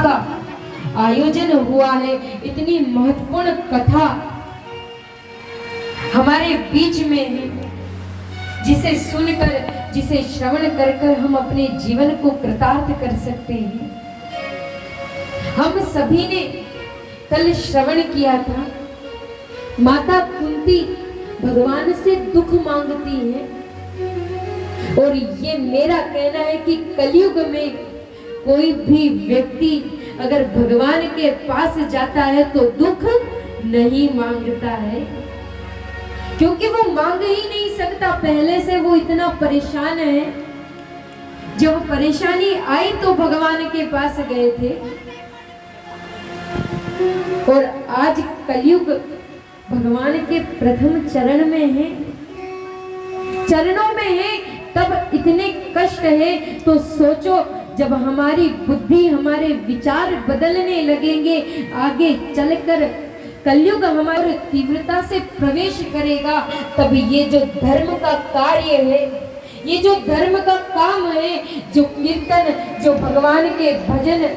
का आयोजन हुआ है। इतनी महत्वपूर्ण कथा हमारे बीच में है, जिसे सुनकर, जिसे श्रवण कर कर हम अपने जीवन को कृतार्थ कर सकते हैं। हम सभी ने कल श्रवण किया था, माता कुंती भगवान से दुख मांगती है, और ये मेरा कहना है कि कलयुग में कोई भी व्यक्ति अगर भगवान के पास जाता है तो दुख नहीं मांगता है, क्योंकि वो मांग ही नहीं सकता। पहले से वो इतना परेशान है, जब परेशानी आई तो भगवान के पास गए थे, और आज कलयुग भगवान के प्रथम चरण में है, चरणों में है, तब इतने कष्ट है। तो सोचो, जब हमारी बुद्धि, हमारे विचार बदलने लगेंगे, आगे चलकर कलयुग हमारी तीव्रता से प्रवेश करेगा, तब ये जो धर्म का कार्य है, ये जो धर्म का काम है, जो कीर्तन, जो भगवान के भजन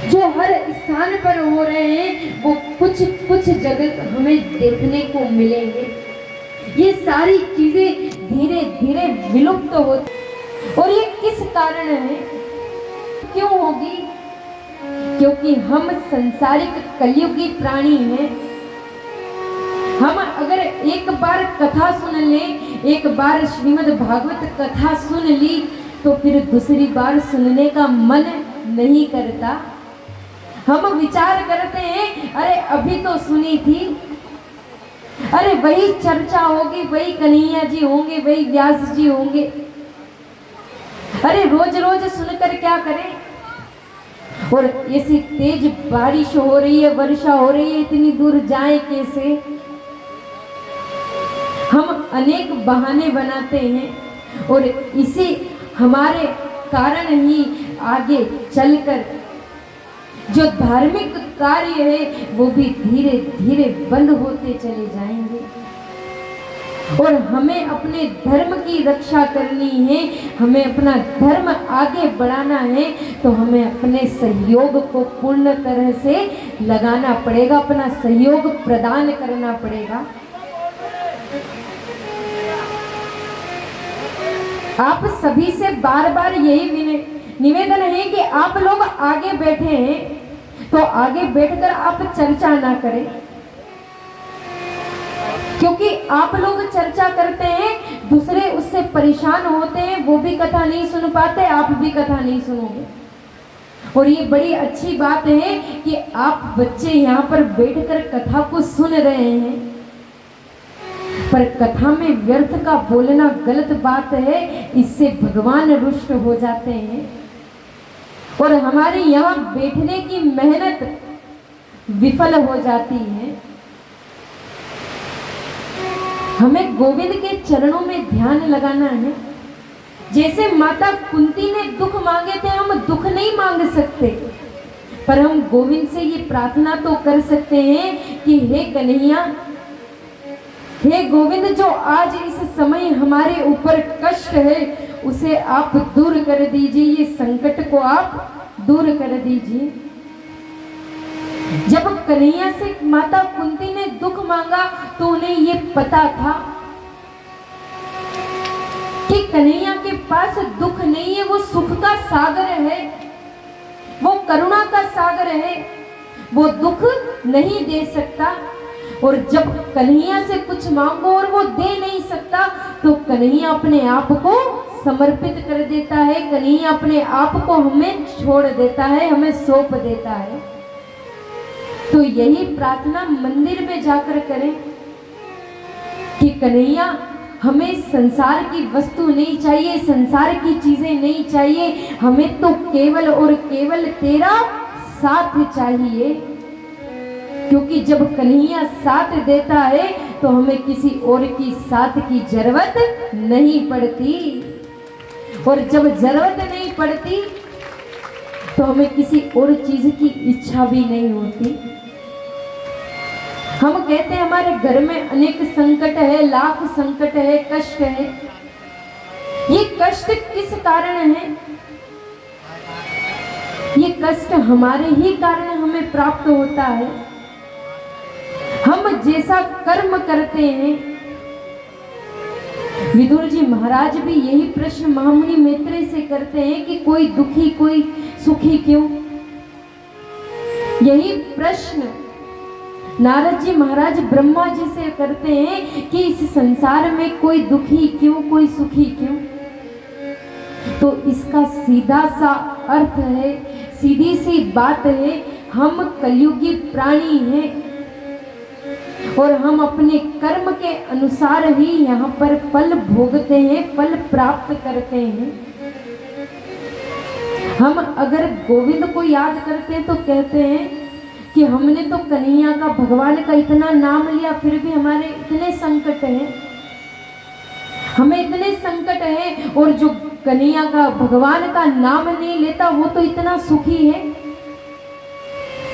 जो हर स्थान पर हो रहे हैं, वो कुछ कुछ जगह हमें देखने को मिलेंगे। ये सारी चीजें धीरे धीरे विलुप्त होती, और ये किस कारण है, क्यों होगी? क्योंकि हम संसारिक कलयुगी प्राणी हैं। हम अगर एक बार कथा सुन लें, एक बार श्रीमद् भागवत कथा सुन ली, तो फिर दूसरी बार सुनने का मन नहीं करता। हम विचार करते हैं, अरे अभी तो सुनी थी, अरे वही चर्चा होगी, वही कन्हैया जी होंगे, वही व्यास जी होंगे, अरे रोज रोज सुनकर क्या करें। और ऐसी तेज बारिश हो रही है, वर्षा हो रही है, इतनी दूर जाएं कैसे? हम अनेक बहाने बनाते हैं, और इसी हमारे कारण ही आगे चलकर जो धार्मिक कार्य है वो भी धीरे धीरे बंद होते चले जाएंगे। और हमें अपने धर्म की रक्षा करनी है, हमें अपना धर्म आगे बढ़ाना है, तो हमें अपने सहयोग को पूर्ण तरह से लगाना पड़ेगा, अपना सहयोग प्रदान करना पड़ेगा। आप सभी से बार बार यही निवेदन है कि आप लोग आगे बैठे हैं, तो आगे बैठकर आप चर्चा ना करें, क्योंकि आप लोग चर्चा करते हैं, दूसरे उससे परेशान होते हैं, वो भी कथा नहीं सुन पाते, आप भी कथा नहीं सुनोगे। और ये बड़ी अच्छी बात है कि आप बच्चे यहाँ पर बैठकर कथा को सुन रहे हैं, पर कथा में व्यर्थ का बोलना गलत बात है, इससे भगवान रुष्ट हो जाते हैं, और हमारे यहाँ बैठने की मेहनत विफल हो जाती है। हमें गोविंद के चरणों में ध्यान लगाना है। जैसे माता कुंती ने दुख मांगे थे, हम दुख नहीं मांग सकते, पर हम गोविंद से ये प्रार्थना तो कर सकते हैं कि हे कन्हैया, हे गोविंद, जो आज इस समय हमारे ऊपर कष्ट है उसे आप दूर कर दीजिए, ये संकट को आप दूर कर दीजिए। जब कन्हैया से माता कुंती ने दुख मांगा तो उन्हें ये पता था कि कन्हैया के पास दुख नहीं है, वो सुख का सागर है, वो करुणा का सागर है, वो दुख नहीं दे सकता। और जब कन्हैया से कुछ मांगो और वो दे नहीं सकता, तो कन्हैया अपने आप को समर्पित कर देता है, कन्हैया अपने आप को हमें छोड़ देता है, हमें सौंप देता है। तो यही प्रार्थना मंदिर में जाकर करें कि कन्हैया, हमें संसार की वस्तु नहीं चाहिए, संसार की चीजें नहीं चाहिए, हमें तो केवल और केवल तेरा साथ चाहिए। क्योंकि जब कन्हैया साथ देता है तो हमें किसी और की साथ की जरूरत नहीं पड़ती, और जब जरूरत नहीं पड़ती तो हमें किसी और चीज की इच्छा भी नहीं होती। हम कहते हैं हमारे घर में अनेक संकट है, लाख संकट है, कष्ट है। ये कष्ट किस कारण है? ये कष्ट हमारे ही कारण हमें प्राप्त होता है। हम जैसा कर्म करते हैं, विदुर जी महाराज भी यही प्रश्न महामुनि मैत्रेय से करते हैं कि कोई दुखी कोई सुखी क्यों। यही प्रश्न नारद जी महाराज ब्रह्मा जी से करते हैं कि इस संसार में कोई दुखी क्यों कोई सुखी क्यों। तो इसका सीधा सा अर्थ है, सीधी सी बात है, हम कलयुगी प्राणी हैं और हम अपने कर्म के अनुसार ही यहाँ पर फल भोगते हैं, फल प्राप्त करते हैं। हम अगर गोविंद को याद करते हैं तो कहते हैं कि हमने तो कन्हैया का भगवान का इतना नाम लिया, फिर भी हमारे इतने संकट हैं, हमें इतने संकट हैं, और जो कन्हैया का भगवान का नाम नहीं लेता वो तो इतना सुखी है।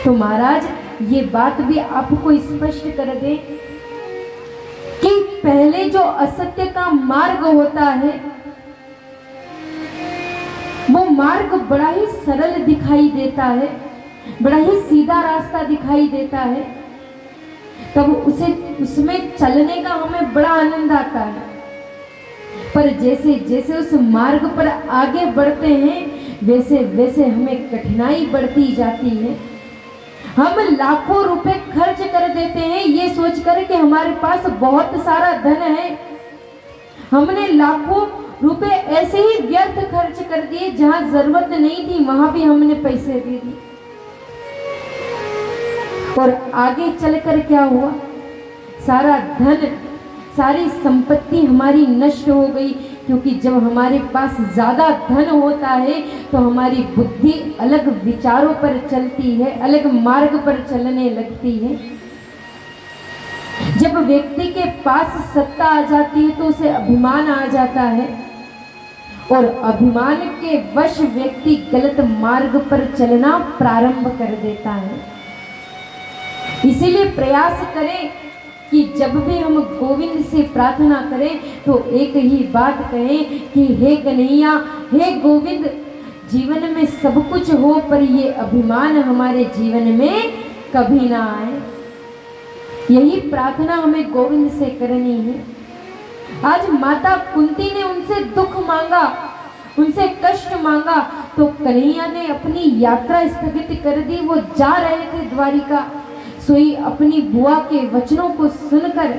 तो महाराज ये बात भी आपको स्पष्ट कर दे कि पहले जो असत्य का मार्ग होता है वो मार्ग बड़ा ही सरल दिखाई देता है, बड़ा ही सीधा रास्ता दिखाई देता है, तब उसमें चलने का हमें बड़ा आनंद आता है। पर जैसे जैसे उस मार्ग पर आगे बढ़ते हैं वैसे वैसे हमें कठिनाई बढ़ती जाती है। हम लाखों रुपए खर्च कर देते हैं ये सोचकर कि हमारे पास बहुत सारा धन है। हमने लाखों रुपए ऐसे ही व्यर्थ खर्च कर दिए, जहां जरूरत नहीं थी वहां भी हमने पैसे दे दिए। और आगे चलकर क्या हुआ, सारा धन सारी संपत्ति हमारी नष्ट हो गई, क्योंकि जब हमारे पास ज्यादा धन होता है तो हमारी बुद्धि अलग विचारों पर चलती है, अलग मार्ग पर चलने लगती है। जब व्यक्ति के पास सत्ता आ जाती है तो उसे अभिमान आ जाता है, और अभिमान के वश व्यक्ति गलत मार्ग पर चलना प्रारंभ कर देता है। इसीलिए प्रयास करें कि जब भी हम गोविंद से प्रार्थना करें तो एक ही बात कहें कि हे कन्हैया, हे गोविंद, जीवन में सब कुछ हो पर ये अभिमान हमारे जीवन में कभी ना आए। यही प्रार्थना हमें गोविंद से करनी है। आज माता कुंती ने उनसे दुख मांगा, उनसे कष्ट मांगा, तो कन्हैया ने अपनी यात्रा स्थगित कर दी। वो जा रहे थे द्वारिका, सोई अपनी बुआ के वचनों को सुनकर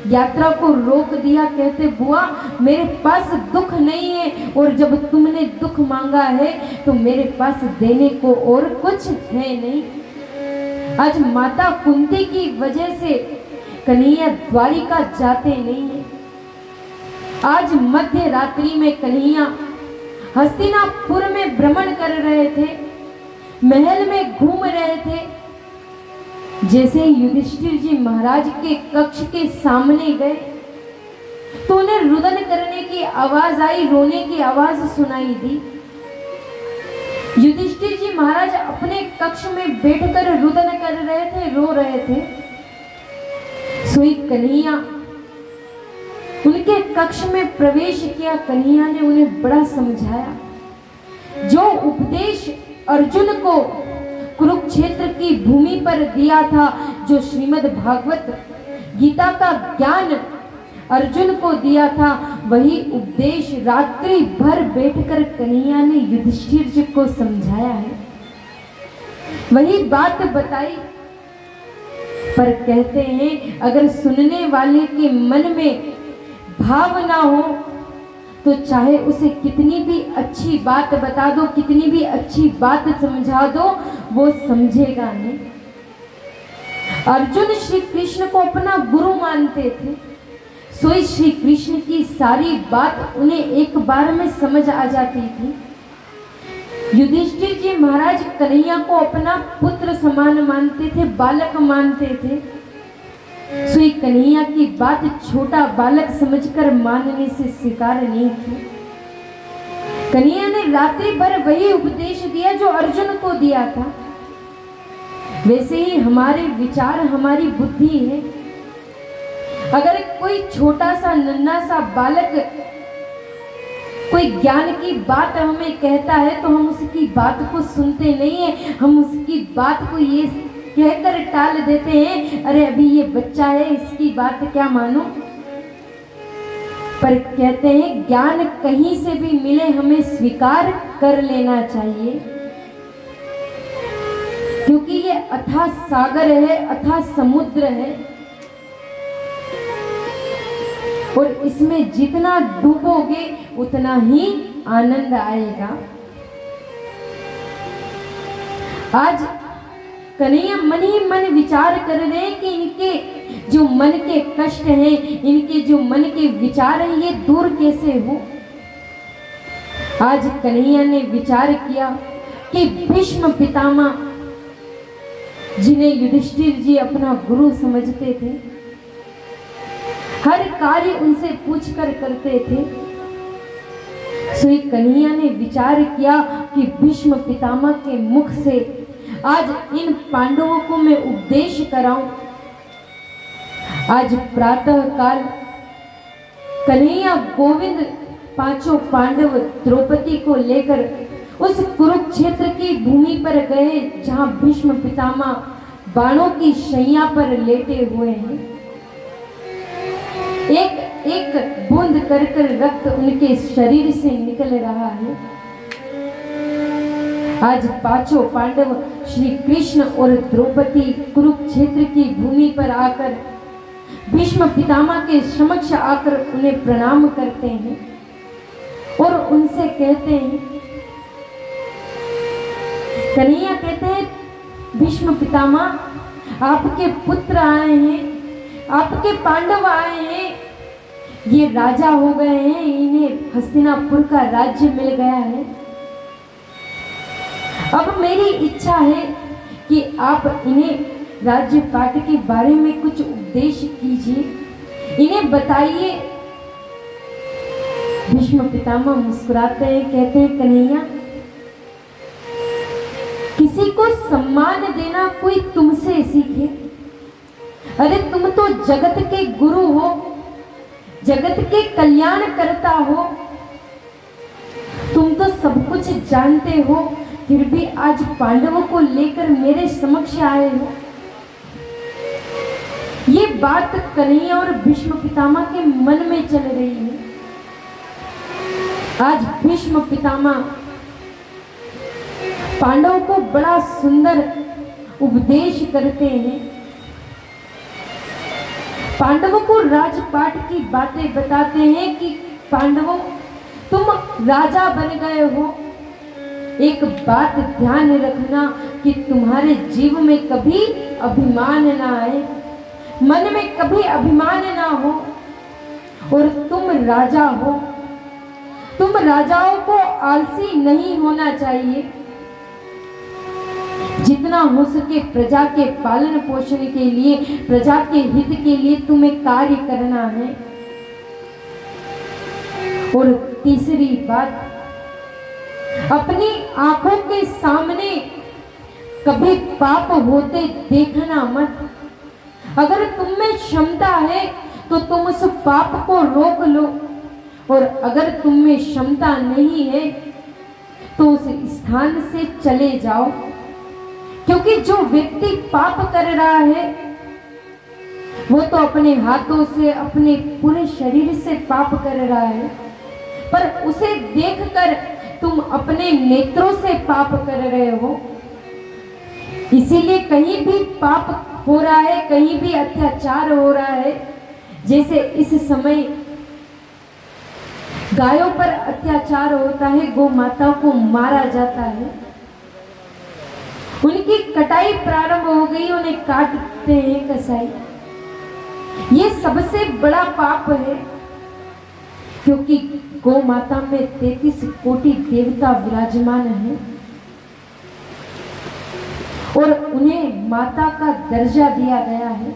यात्रा को रोक दिया। कहते, बुआ मेरे पास दुख नहीं है, और जब तुमने दुख मांगा है तो मेरे पास देने को और कुछ है नहीं। आज माता कुंती की वजह से कन्हैया द्वारिका जाते नहीं है। आज मध्य रात्रि में कन्हैया हस्तिनापुर में भ्रमण कर रहे थे, महल में घूम रहे थे। जैसे युधिष्ठिर जी महाराज के कक्ष के सामने गए तो उन्हें रुदन करने की आवाज आई, रोने की आवाज सुनाई दी। युधिष्ठिर जी महाराज अपने कक्ष में बैठकर रुदन कर रहे थे, रो रहे थे। सोई कन्हैया उनके कक्ष में प्रवेश किया। कन्हैया ने उन्हें बड़ा समझाया। जो उपदेश अर्जुन को कुरुक्षेत्र की भूमि पर दिया था, जो श्रीमद् भागवत गीता का ज्ञान अर्जुन को दिया था, वही उपदेश रात्रि भर बैठकर कन्हैया ने युधिष्ठिर जी को समझाया है, वही बात बताई। पर कहते हैं अगर सुनने वाले के मन में भाव ना हो तो चाहे उसे कितनी भी अच्छी बात बता दो, कितनी भी अच्छी बात समझा दो, वो समझेगा नहीं। अर्जुन श्री कृष्ण को अपना गुरु मानते थे, सोई श्री कृष्ण की सारी बात उन्हें एक बार में समझ आ जाती थी। युधिष्ठिर जी महाराज कन्हैया को अपना पुत्र समान मानते थे, बालक मानते थे। सोई कन्हैया की बात छोटा बालक समझकर मानने से स्वीकार नहीं की। कन्हैया ने रात्रि भर वही उपदेश दिया जो अर्जुन को दिया था। वैसे ही हमारे विचार, हमारी बुद्धि है। अगर कोई छोटा सा नन्हा सा बालक कोई ज्ञान की बात हमें कहता है तो हम उसकी बात को सुनते नहीं है, हम उसकी बात को ये कहकर टाल देते हैं, अरे अभी ये बच्चा है, इसकी बात क्या मानो। पर कहते हैं ज्ञान कहीं से भी मिले हमें स्वीकार कर लेना चाहिए, क्योंकि ये अथाह सागर है, अथाह समुद्र है, और इसमें जितना डूबोगे उतना ही आनंद आएगा। आज कन्हैया मन ही मन विचार कर रहे हैं कि इनके जो मन के कष्ट हैं, इनके जो मन के विचार हैं, ये दूर कैसे हो। आज कन्हैया ने विचार किया कि भीष्म पितामह, जिन्हें युधिष्ठिर जी अपना गुरु समझते थे, हर कार्य उनसे पूछकर करते थे, श्री कन्हैया ने विचार किया कि भीष्म पितामह के मुख से आज इन पांडवों को मैं उपदेश कराऊं। आज प्रातः काल कन्हैया गोविंद पांचों पांडव द्रौपदी को लेकर उस कुरुक्षेत्र की भूमि पर गए, जहां भीष्म पितामह बाणों की शैया पर लेटे हुए हैं। एक एक बूंद कर कर रक्त उनके शरीर से निकल रहा है। आज पांचों पांडव श्री कृष्ण और द्रौपदी कुरुक्षेत्र की भूमि पर आकर भीष्म पितामह के समक्ष आकर उन्हें प्रणाम करते हैं और उनसे कहते हैं, कन्हैया कहते हैं, भीष्म पितामह आपके पुत्र आए हैं, आपके पांडव आए हैं, ये राजा हो गए हैं, इन्हें हस्तिनापुर का राज्य मिल गया है। अब मेरी इच्छा है कि आप इन्हें राज्य पाठ के बारे में कुछ उपदेश कीजिए, इन्हें बताइए। भीष्म पितामह मुस्कुराते हैं, कहते हैं, कन्हैया किसी को सम्मान देना कोई तुमसे सीखे। अरे तुम तो जगत के गुरु हो, जगत के कल्याण करता हो, तुम तो सब कुछ जानते हो, फिर भी आज पांडवों को लेकर मेरे समक्ष आए हो। ये बात कन्हैया और भीष्म पितामह के मन में चल रही है। आज भीष्म पितामह पांडवों को बड़ा सुंदर उपदेश करते हैं, पांडवों को राजपाट की बातें बताते हैं कि पांडवों तुम राजा बन गए हो, एक बात ध्यान रखना कि तुम्हारे जीव में कभी अभिमान ना आए, मन में कभी अभिमान ना हो, और तुम राजा हो, तुम राजाओं को आलसी नहीं होना चाहिए। जितना हो सके प्रजा के पालन पोषण के लिए, प्रजा के हित के लिए तुम्हें कार्य करना है। और तीसरी बात, अपनी आंखों के सामने कभी पाप होते देखना मत। अगर तुम में क्षमता है तो तुम उस पाप को रोक लो, और अगर तुम में क्षमता नहीं है तो उस स्थान से चले जाओ, क्योंकि जो व्यक्ति पाप कर रहा है वो तो अपने हाथों से, अपने पूरे शरीर से पाप कर रहा है, पर उसे देखकर तुम अपने नेत्रों से पाप कर रहे हो। इसीलिए कहीं भी पाप हो रहा है, कहीं भी अत्याचार हो रहा है, जैसे इस समय गायों पर अत्याचार होता है, गौ माताओं को मारा जाता है, उनकी कटाई प्रारंभ हो गई, उन्हें काटते हैं कसाई। ये सबसे बड़ा पाप है, क्योंकि गौ माता में 33 कोटि देवता विराजमान हैं और उन्हें माता का दर्जा दिया गया है।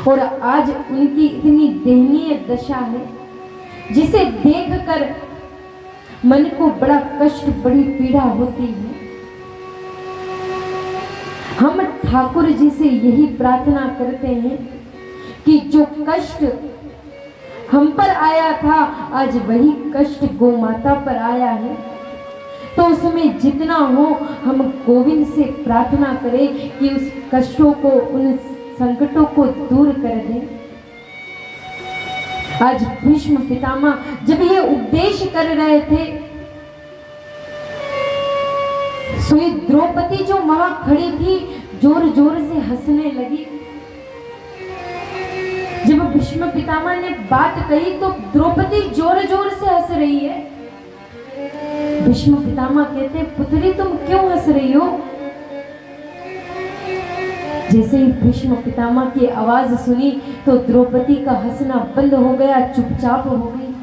और आज उनकी इतनी दयनीय दशा है जिसे देखकर मन को बड़ा कष्ट, बड़ी पीड़ा होती है। हम ठाकुर जी से यही प्रार्थना करते हैं कि जो कष्ट हम पर आया था, आज वही कष्ट गौ माता पर आया है। तो उसमें जितना हो हम गोविंद से प्रार्थना करें कि उस कष्टों को, उन संकटों को दूर कर दें। आज भीष्म पितामह जब ये उपदेश कर रहे थे, सोई द्रौपदी जो वहां खड़ी थी जोर जोर से हंसने लगी। जब भीष्म पितामह ने बात कही तो द्रौपदी जोर जोर से हंस रही है। भीष्म पितामह कहते हैं, पुत्री तुम क्यों हंस रही हो? जैसे ही भीष्म पितामह की आवाज सुनी तो द्रौपदी का हंसना बंद हो गया, चुपचाप हो गई,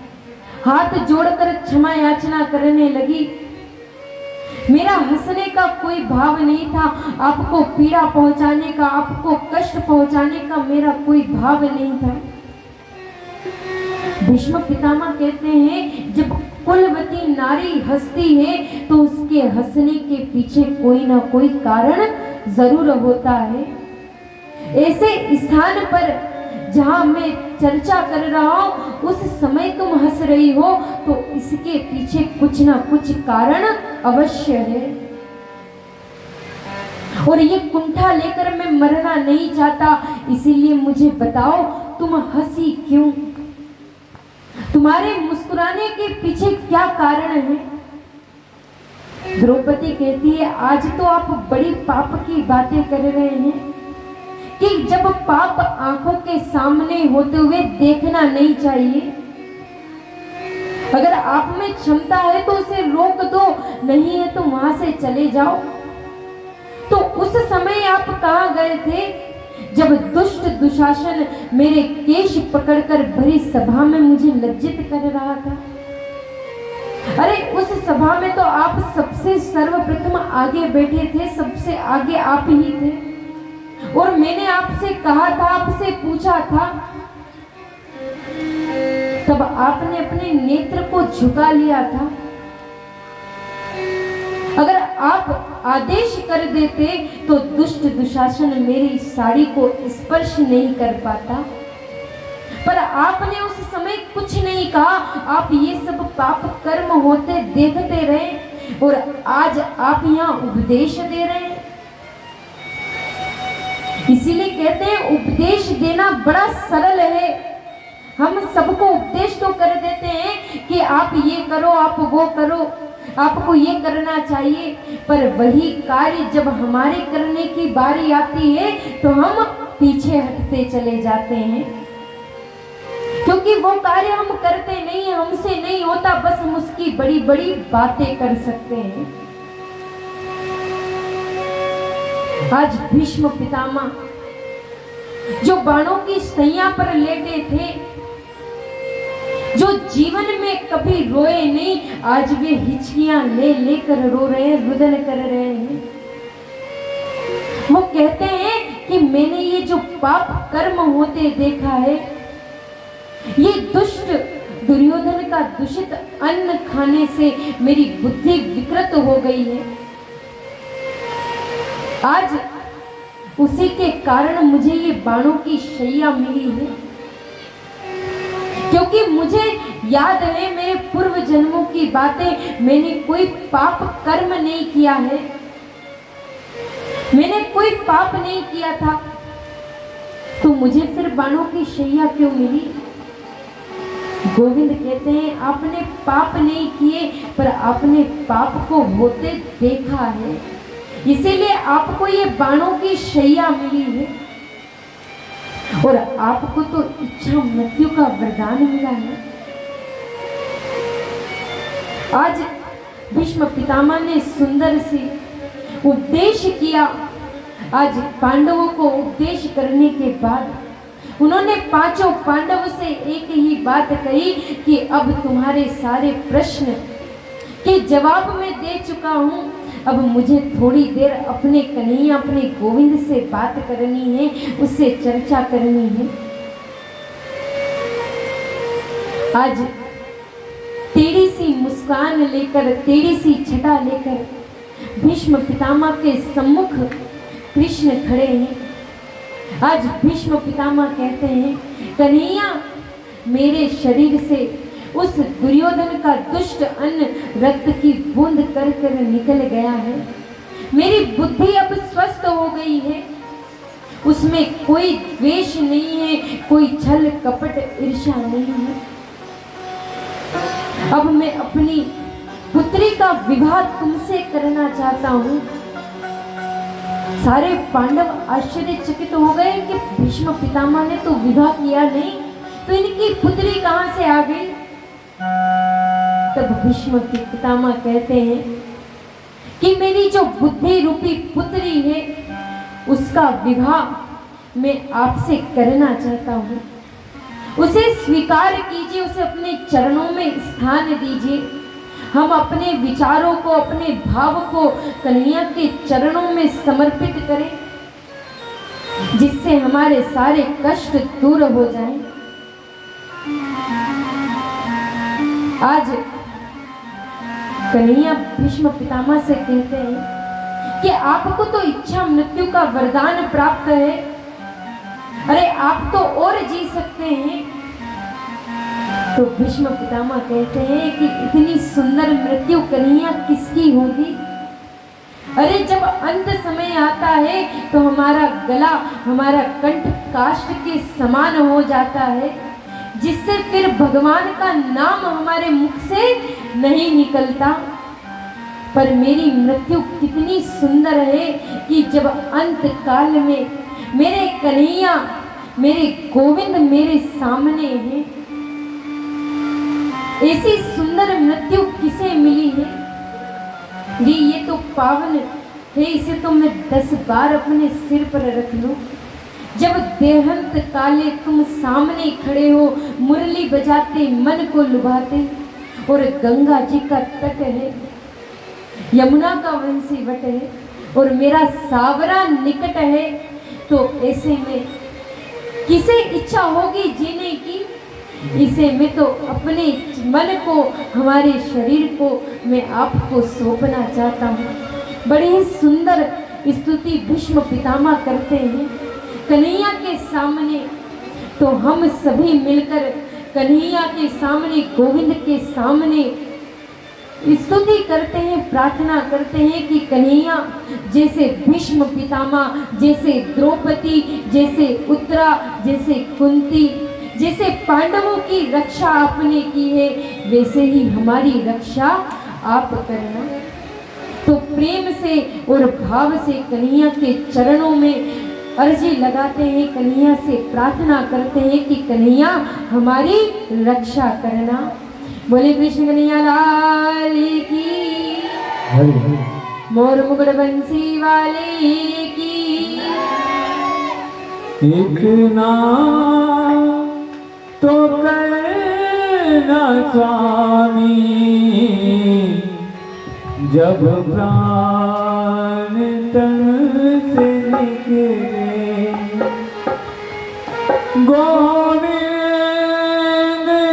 हाथ जोड़कर क्षमा याचना करने लगी। मेरा हंसने का कोई भाव नहीं था, आपको पीड़ा पहुंचाने का, आपको कष्ट पहुंचाने का मेरा कोई भाव नहीं था। भीष्म पितामह कहते हैं, जब कुलवती नारी हंसती है तो उसके हंसने के पीछे कोई ना कोई कारण जरूर होता है। ऐसे स्थान पर जहां मैं चर्चा कर रहा हूं, उस समय तुम हंस रही हो तो इसके पीछे कुछ ना कुछ कारण अवश्य है। और ये कुंठा लेकर मैं मरना नहीं चाहता, इसीलिए मुझे बताओ तुम हंसी क्यों? तुम्हारे मुस्कुराने के पीछे क्या कारण है? द्रौपदी कहती है, आज तो आप बड़ी पाप की बातें कर रहे हैं कि जब पाप आंखों के सामने होते हुए देखना नहीं चाहिए। अगर आप में क्षमता है तो उसे रोक दो, नहीं है तो वहां से चले जाओ। तो उस समय आप कहां गए थे जब दुष्ट दुशासन मेरे केश पकड़कर भरी सभा में मुझे लज्जित कर रहा था? अरे उस सभा में तो आप सबसे सर्वप्रथम आगे बैठे थे, सबसे आगे आप ही थे। और मैंने आपसे कहा था, आपसे पूछा था, तब आपने अपने नेत्र को झुका लिया था। अगर आप आदेश कर देते तो दुष्ट दुशासन मेरी साड़ी को स्पर्श नहीं कर पाता, पर आपने उस समय कुछ नहीं कहा। आप ये सब पाप कर्म होते देखते रहे और आज आप यहाँ उपदेश दे रहे हैं। इसीलिए कहते हैं उपदेश देना बड़ा सरल है। हम सबको उपदेश तो कर देते हैं कि आप ये करो, आप वो करो, आपको ये करना चाहिए, पर वही कार्य जब हमारे करने की बारी आती है तो हम पीछे हटते चले जाते हैं, क्योंकि वो कार्य हम करते नहीं है, हमसे नहीं होता, बस हम उसकी बड़ी बड़ी बातें कर सकते हैं। आज भीष्म पितामह जो बाणों की सैया पर लेटे थे, जो जीवन में कभी रोए नहीं, आज वे हिचकियां ले लेकर रो रहे हैं, रुदन कर रहे हैं। वो कहते हैं कि मैंने ये जो पाप कर्म होते देखा है, ये दुष्ट दुर्योधन का दूषित अन्न खाने से मेरी बुद्धि विकृत हो गई है। आज उसी के कारण मुझे ये बाणों की शैया मिली है, क्योंकि मुझे याद है मेरे पूर्व जन्मों की बातें। मैंने कोई पाप कर्म नहीं किया है, मैंने कोई पाप नहीं किया था, तो मुझे फिर बाणों की शैया क्यों मिली? गोविंद कहते हैं, आपने पाप नहीं किए, पर आपने पाप को होते देखा है, इसीलिए आपको ये बाणों की शैया मिली है। और आपको तो इच्छा मृत्यु का वरदान मिला है। आज भीष्म पितामह ने सुंदर सी उपदेश किया। आज पांडवों को उपदेश करने के बाद उन्होंने पांचों पांडव से एक ही बात कही कि अब तुम्हारे सारे प्रश्न के जवाब मैं दे चुका हूं, अब मुझे थोड़ी देर अपने कन्हैया, अपने गोविंद से बात करनी है, उससे चर्चा करनी है। आज टेढ़ी सी मुस्कान लेकर, टेढ़ी सी छटा लेकर भीष्म पितामह के सम्मुख कृष्ण खड़े हैं। आज भीष्म पितामह कहते हैं, कन्हैया मेरे शरीर से उस दुर्योधन का दुष्ट अन्न रक्त की बूंद कर कर निकल गया है। मेरी बुद्धि अब स्वस्थ हो गई है, उसमें कोई द्वेष नहीं है, कोई छल कपट ईर्ष्या नहीं है। अब मैं अपनी पुत्री का विवाह तुमसे करना चाहता हूँ। सारे पांडव आश्चर्यचकित हो गए कि भीष्म पितामह ने तो विवाह किया नहीं, तो इनकी पुत्री कहां से आ गई। तब भीष्म पितामह कहते हैं कि मेरी जो बुद्धि रूपी पुत्री है उसका विवाह मैं आपसे करना चाहता हूँ। उसे स्वीकार कीजिए, उसे अपने चरणों में स्थान दीजिए। हम अपने विचारों को, अपने भाव को कन्हैया के चरणों में समर्पित करें, जिससे हमारे सारे कष्ट दूर हो जाएं। आज कन्हैया भीष्म पितामह से कहते हैं कि आपको तो इच्छा मृत्यु का वरदान प्राप्त है, अरे आप तो और जी सकते हैं। तो भीष्म पितामह कहते हैं कि इतनी सुंदर मृत्यु कन्हैया किसकी होगी। अरे जब अंत समय आता है तो हमारा गला, हमारा कंठ काष्ठ के समान हो जाता है, जिससे फिर भगवान का नाम हमारे मुख से नहीं निकलता। पर मेरी मृत्यु कितनी सुंदर है कि जब अंत काल में मेरे कन्हैया, मेरे गोविंद मेरे सामने हैं। ऐसी सुंदर मृत्यु किसे मिली है। ये तो पावन है, इसे तो मैं 10 बार अपने सिर पर रख लूं। जब देहांत काले तुम सामने खड़े हो, मुरली बजाते मन को लुभाते, और गंगा जी का तट है, यमुना का वंशी वट है, और मेरा सावरा निकट है, तो ऐसे में किसे इच्छा होगी जीने की। इसे मैं तो अपने मन को, हमारे शरीर को मैं आपको सौंपना चाहता हूँ। बड़ी ही सुंदर स्तुति भीष्म पितामह करते हैं कन्हैया के सामने। तो हम सभी मिलकर कन्हैया के सामने, गोविंद के सामने स्तुति करते हैं, प्रार्थना करते हैं कि कन्हैया जैसे भीष्म पितामह, जैसे द्रौपदी, जैसे उत्तरा, जैसे कुंती, जैसे पांडवों की रक्षा आपने की है, वैसे ही हमारी रक्षा आप करना। तो प्रेम से और भाव से कन्हैया के चरणों में अर्जी लगाते हैं, कन्हैया से प्रार्थना करते हैं कि कन्हैया हमारी रक्षा करना। बोले कृष्ण कन्हैया लाल की, मोर मुकुट बंसी वाले की। एक नाम तो करना स्वामी, जब प्राण तन से निकले। गोविंद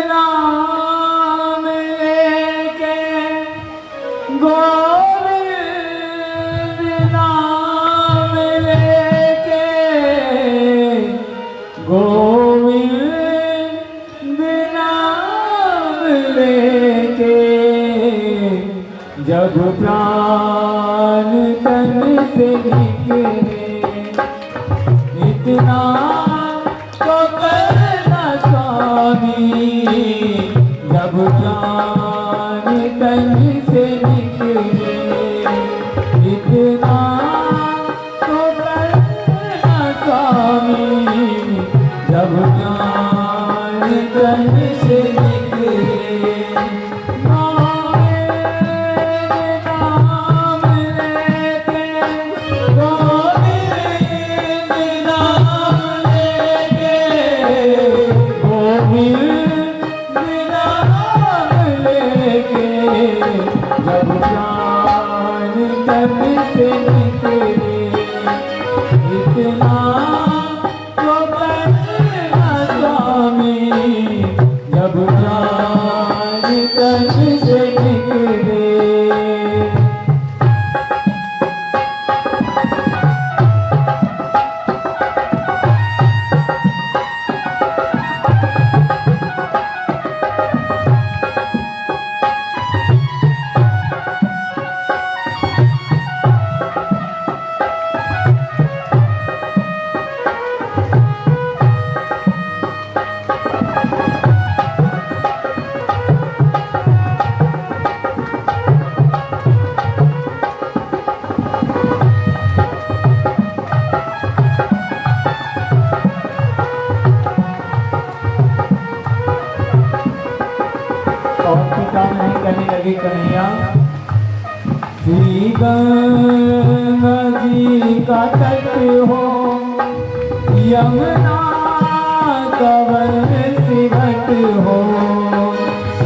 नाम लेके, गोविंद नाम लेके, गोविंद जब प्राण तन से निकले। इतना तो करना स्वामी, जब प्राण तन से निकले। इतना तो करना स्वामी, जब प्राण तन से निकले। जब प्राण तन से निकले। इतना तो करना स्वामी, जब प्राण तन से निकले। लगी कन्हैया, श्री गंगा जी का तट हो, यमुना कवन सिवट हो,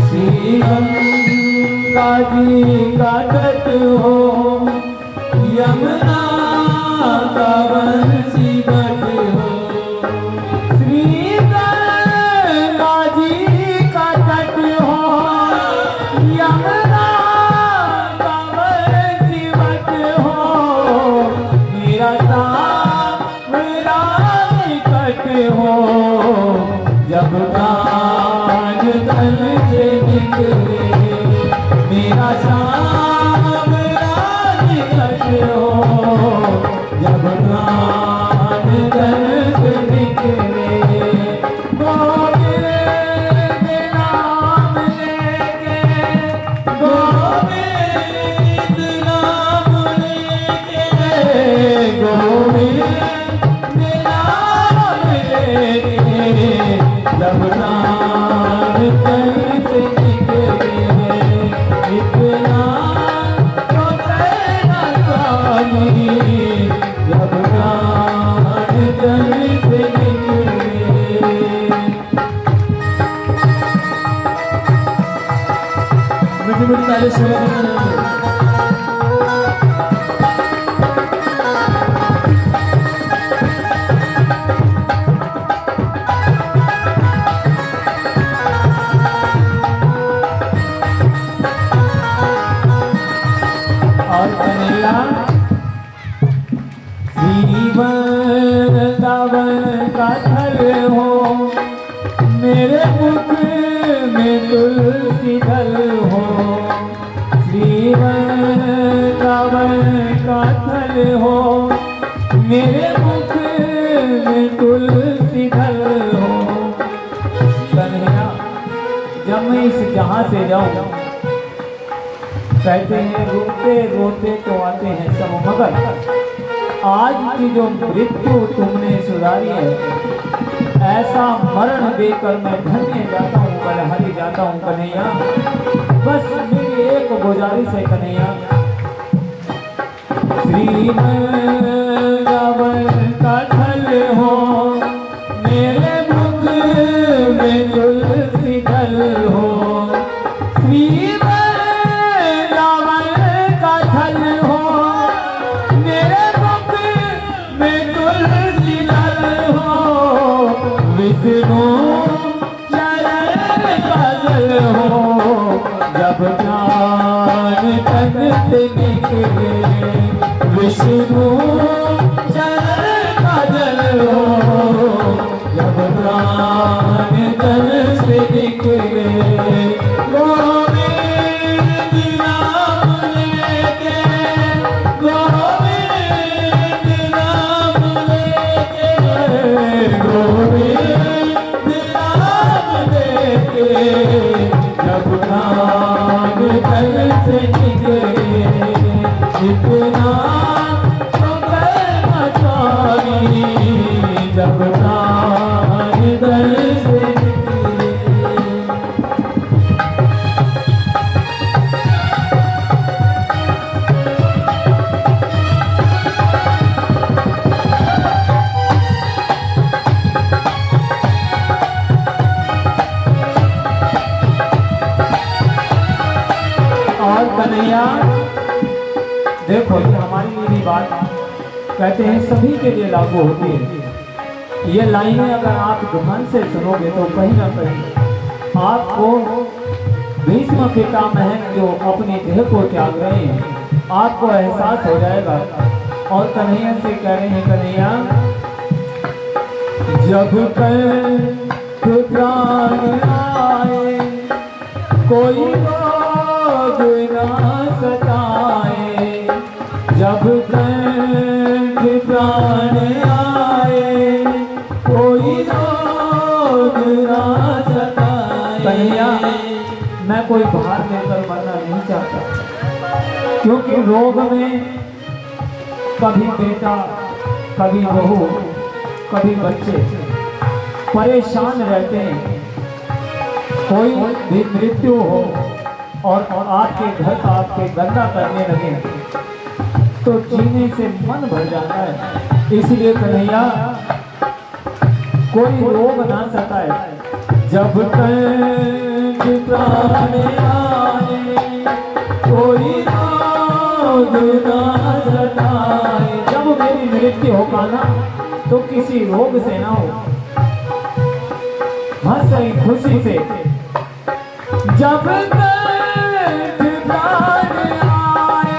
श्री गंगा जी का तट हो, यमुना कवन सिवट हो, श्री गंगा जी का तट हो, यमुना कवन सिवट हो, मेरा सावरा निकट हो, जब प्राण तन से निकले, मेरा सावरा निकट हो, जब प्राण तन से निकले, गोविंद नाम लेके, गोविंद नाम लेके, गोविंद नाम लेके, जब प्राण तन से निकले, इतना तो कहना स्वामी, जब प्राण तन से निकले। मीठी ताली से और कन्हैया, श्री वृंदावन का थल हो, मेरे मुख में तुलसी दल हो, श्री वृंदावन का थल हो, मेरे मुख में तुलसी दल हो। कन्हैया, जब मैं इस जहां से जाऊं, कहते हैं रोते रोते तो आते हैं सब, मगर आज की जो मृत्यु तुमने सुधारी है, ऐसा मरण देकर मैं धन्य जाता हूँ, बलहारी जाता हूँ कन्हैया। बस मेरी एक गुजारिश है कन्हैया, श्री वृंदावन का थल हो, मेरे मुख में तुलसी दल हो, श्री वृंदावन का थल हो, मेरे मुख में तुलसी दल हो, विष्णु चरण का दल हो, जब प्राण तन से निकले, विष्णु चरण का दल हो, जब प्राण तन से निकले, गोविंद नाम लेके, गोविंद नाम लेके, गोविंद नाम लेके, जब प्राण तन से निकले, इतना तो कहना स्वामी, जब प्राण तन से निकले। और कन्हैया देखो, ये हमारी लिए बात कहते हैं सभी के लिए लागू होती है। ये लाइनें अगर आप ध्यान से सुनोगे तो कहीं ना कहीं आपको भीष्म पितामह जो अपने देह को त्याग रहे हैं, आपको एहसास हो जाएगा। और कन्हैया से कह रहे हैं, कन्हैया जब कल प्राण आए, कोई रोग ना सताए, जब कंठ प्राण आए, कोई रोग ना सताए। कन्हैया, मैं कोई भार लेकर मरना नहीं चाहता, क्योंकि रोग में कभी बेटा, कभी बहू, कभी बच्चे परेशान रहते हैं। कोई भी मृत्यु हो और आपके घर का आपके गंदा करने लगे तो जीने से मन भर जाता है। इसलिए कन्हैया कोई रोग ना सताए, जब तक प्राण आए कोई रोग ना सताए। जब मेरी मृत्यु होगा ना तो किसी रोग से ना हो, हंस रही खुशी से। जब तक प्राण आए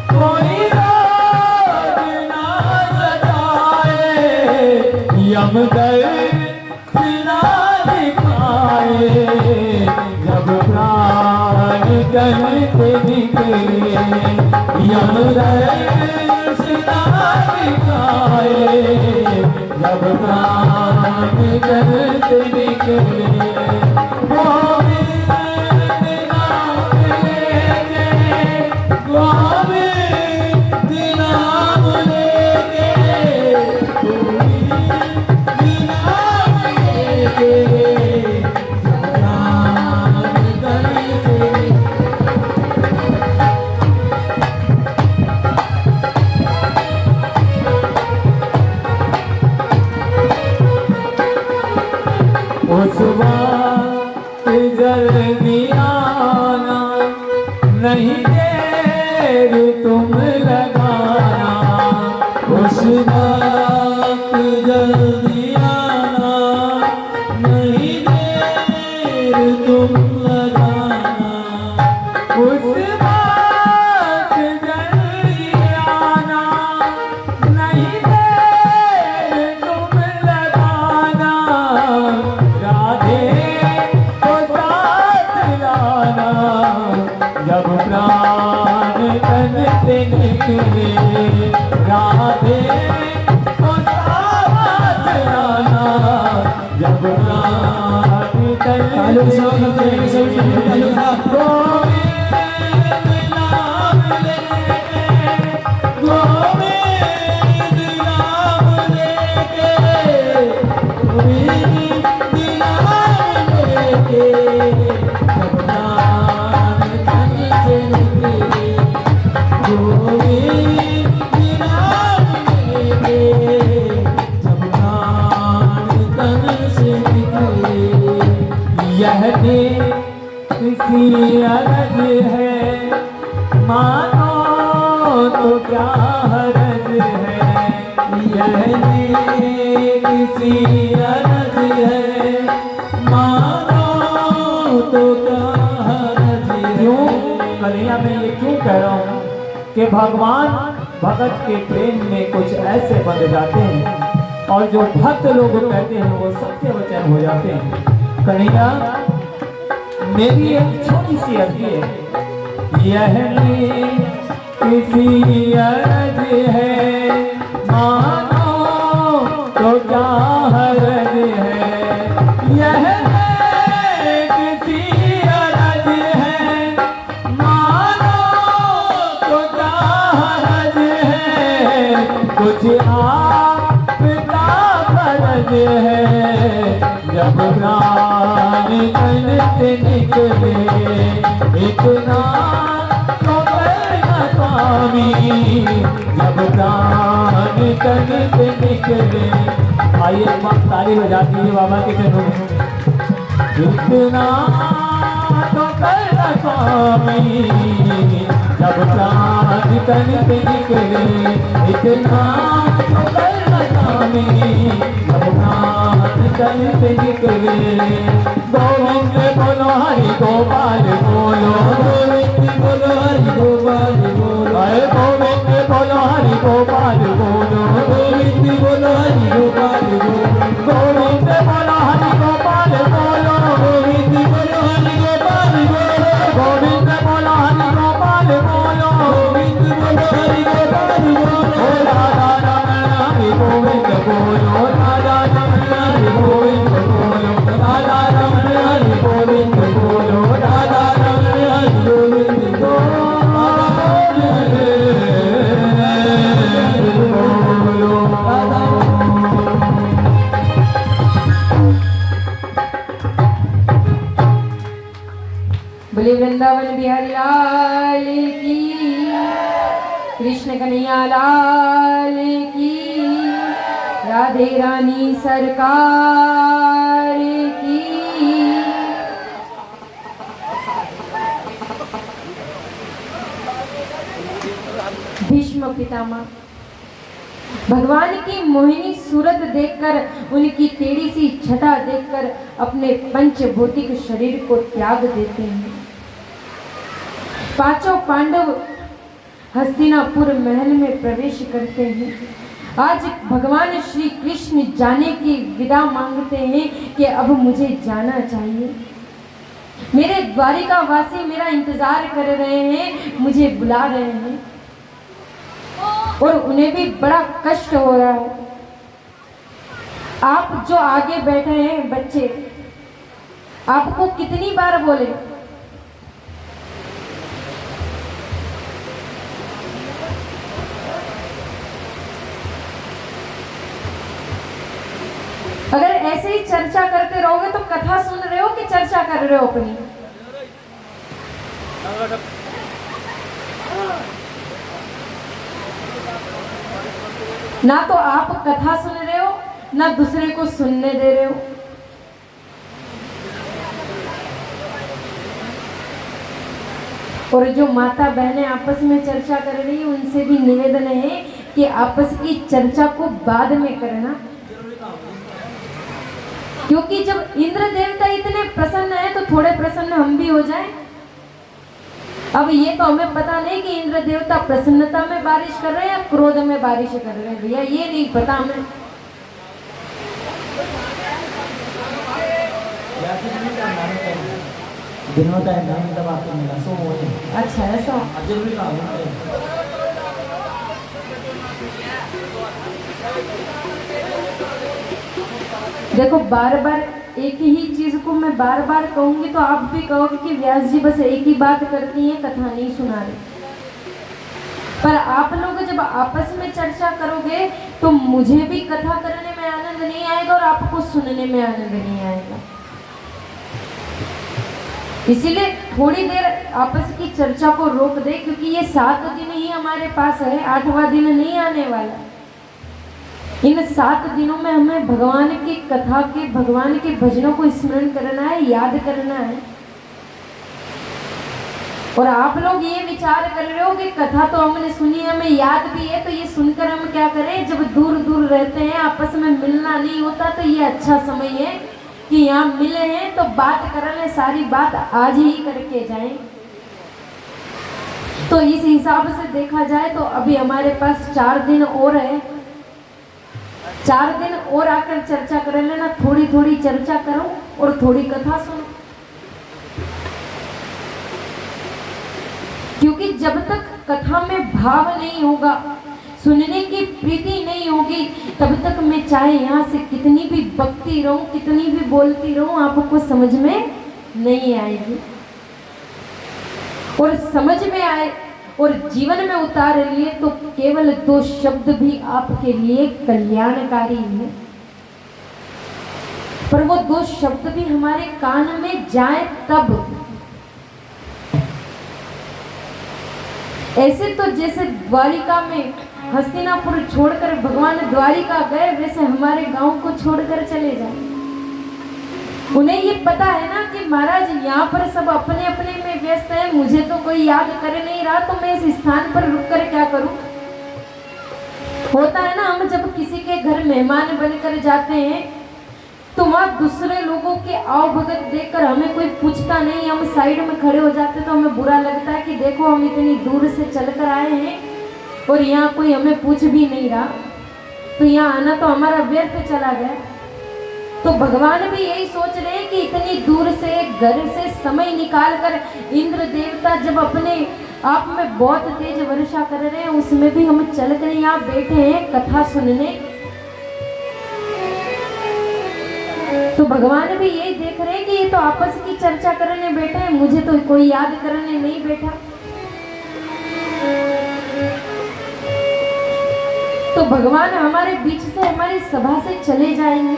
कोई रोग ना सताए, यमदर्द ना दिखाए। जब प्राण गन से निकले यमदर्द ना दिखाए। जब प्राण गन से निकले गोविंद नाम लेके, गोविंद नाम लेके, गोविंद नाम लेके, जब प्राण गन से उस वक्त जल्दी आना, नहीं देर तुम लगाना। उस वक्त जल्दी आना, नहीं देर तुम लगाना। उस वक्त जल्दी आना, नहीं देर तुम लगाना। राधे को साथ लाना, जब प्राण तन से निकले। राधे को साथ लाना, जब प्राण तन से निकले। गोविंद नाम लेके, गोविंद नाम लेके, गोविंद नाम लेके, जब प्राण तन से निकले। गोविंद नाम लेके, जब प्राण तन से निकले। यह किसी अरज है, मानो तो क्या हरज है। यह किसी अरज है, मानो तो क्या हरज है। क्यों कन्हैया मैं ये क्यों कह रहा हूँ कि भगवान भगत के प्रेम में कुछ ऐसे बंध जाते हैं और जो भक्त लोग कहते हैं वो सत्य वचन हो जाते हैं। कन्हैया मेरी एक छोटी सी अर्जी है, यह किसी अर्ज है, मानो तो क्या हरज है। यह किसी अर्ज है, मानो तो क्या हरज है। कुछ आपका फर्ज है, जब प्राण तन से निकले। इतना तो करना स्वामी, जब प्राण तन से निकले। आइए मां ताली बजाती है बाबा के चरणों में। इतना तो करना स्वामी, जब प्राण तन से निकले। इतना तो करना स्वामी, जब प्राण तन से निकले। गोविंद बोलो हरि गोपाल बोलो, गोविंद बोलो हरि गोपाल बोलो। अरे गोविंद बोलो हरि गोपाल बोलो, गोविंद बोलो हरि गोपाल बोलो। गोविंद बोलो हरि गोपाल बोलो, गोविंद बोलो हरि गोपाल बोलो। गोविंद बोलो हरि गोपाल बोलो, गोविंद बोलो हरि गोपाल बोलो। राधा रमण हरि गोविंद बोलो, राधा रमण हरि गोविंद बोलो। राधा रमण हरि गोविंद बोलो, राधा रमण हरि गोविंद बोलो। राधा वृंदावन बिहारी लाल की, कृष्ण कन्हैया लाल की, राधे रानी सरकार की। भीष्म पितामह भगवान की मोहिनी सूरत देखकर, उनकी टेढ़ी सी छटा देखकर अपने पंचभौतिक शरीर को त्याग देते हैं। पांचों पांडव हस्तिनापुर महल में प्रवेश करते हैं। आज भगवान श्री कृष्ण जाने की विदा मांगते हैं कि अब मुझे जाना चाहिए। मेरे द्वारिका वासी मेरा इंतजार कर रहे हैं, मुझे बुला रहे हैं और उन्हें भी बड़ा कष्ट हो रहा है। आप जो आगे बैठे हैं बच्चे, आपको कितनी बार बोले अगर ऐसे ही चर्चा करते रहोगे तो कथा सुन रहे हो कि चर्चा कर रहे हो अपनी? ना तो आप कथा सुन रहे हो, ना दूसरे को सुनने दे रहे हो। और जो माता बहनें आपस में चर्चा कर रही है, उनसे भी निवेदन है कि आपस की चर्चा को बाद में करना, क्योंकि जब इंद्र देवता इतने प्रसन्न है तो थोड़े प्रसन्न हम भी हो जाएं। अब ये तो हमें पता नहीं कि इंद्र देवता प्रसन्नता में बारिश कर रहे हैं या क्रोध में बारिश कर रहे हैं, भैया ये नहीं पता हमें। अच्छा ऐसा देखो, बार बार एक ही चीज को मैं बार बार कहूंगी तो आप भी कहोगे कि व्यास जी बस एक ही बात करती हैं, कथा नहीं सुना रहे। पर आप लोग जब आपस में चर्चा करोगे तो मुझे भी कथा करने में आनंद नहीं आएगा और आपको सुनने में आनंद नहीं आएगा। इसीलिए थोड़ी देर आपस की चर्चा को रोक दे, क्योंकि ये 7 दिन ही हमारे पास है, 8वां दिन नहीं आने वाला। इन 7 दिनों में हमें भगवान की कथा के, भगवान के भजनों को स्मरण करना है, याद करना है। और आप लोग ये विचार कर रहे हो कि कथा तो हमने सुनी, हमें याद भी है, तो ये सुनकर हम क्या करें? जब दूर दूर रहते हैं, आपस में मिलना नहीं होता, तो ये अच्छा समय है कि यहाँ मिले हैं तो बात कर लें, सारी बात आज ही करके जाएं। तो इस हिसाब से देखा जाए तो अभी हमारे पास 4 दिन और है। 4 दिन और आकर चर्चा कर लेना, थोड़ी थोड़ी चर्चा करो और थोड़ी कथा सुनो, क्योंकि जब तक कथा में भाव नहीं होगा, सुनने की प्रीति नहीं होगी, तब तक मैं चाहे यहाँ से कितनी भी बकती रहूं, कितनी भी बोलती रहूं, आपको समझ में नहीं आएगी। और समझ में आए और जीवन में उतार लिए तो केवल 2 शब्द भी आपके लिए कल्याणकारी है। पर वो 2 शब्द भी हमारे कान में जाए तब। ऐसे तो जैसे द्वारिका में हस्तिनापुर छोड़कर भगवान द्वारिका गए, वैसे हमारे गांव को छोड़कर चले जाए। उन्हें ये पता है ना कि महाराज यहाँ पर सब अपने अपने में व्यस्त है, मुझे तो कोई याद कर नहीं रहा, तो मैं इस स्थान पर रुककर क्या करूं? होता है ना, हम जब किसी के घर मेहमान बनकर जाते हैं तो वहाँ दूसरे लोगों के आओ भगत देखकर हमें कोई पूछता नहीं, हम साइड में खड़े हो जाते तो हमें बुरा लगता है कि देखो हम इतनी दूर से चलकर आए हैं और यहाँ कोई हमें पूछ भी नहीं रहा, तो यहाँ आना तो हमारा व्यर्थ चला गया। तो भगवान भी यही सोच रहे हैं कि इतनी दूर से घर से समय निकालकर इंद्र देवता जब अपने आप में बहुत तेज वर्षा कर रहे हैं, उसमें भी हम चलकर यहाँ बैठे हैं कथा सुनने। तो भगवान भी यही देख रहे हैं कि ये तो आपस की चर्चा करने बैठे हैं, मुझे तो कोई याद करने नहीं बैठा। तो भगवान हमारे बीच से, हमारी सभा से चले जाएंगे।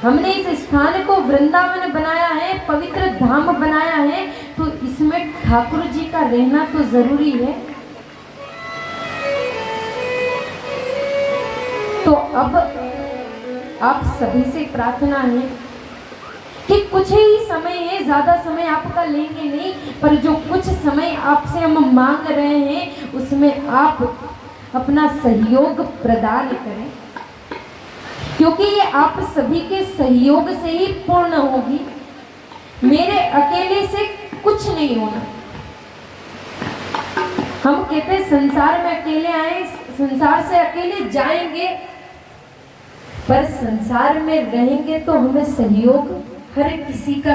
हमने इस स्थान को वृंदावन बनाया है, पवित्र धाम बनाया है, तो इस उसमें ठाकुर जी का रहना तो जरूरी है। तो अब आप सभी से प्रार्थना है कि कुछ ही समय है, ज्यादा समय आपका लेंगे नहीं, पर जो कुछ समय आपसे हम मांग रहे हैं उसमें आप अपना सहयोग प्रदान करें, क्योंकि ये आप सभी के सहयोग से ही पूर्ण होगी। मेरे अकेले से कुछ नहीं होना। हम कहते हैं संसार में अकेले आए, संसार से अकेले जाएंगे, पर संसार में रहेंगे तो हमें सहयोग हर किसी का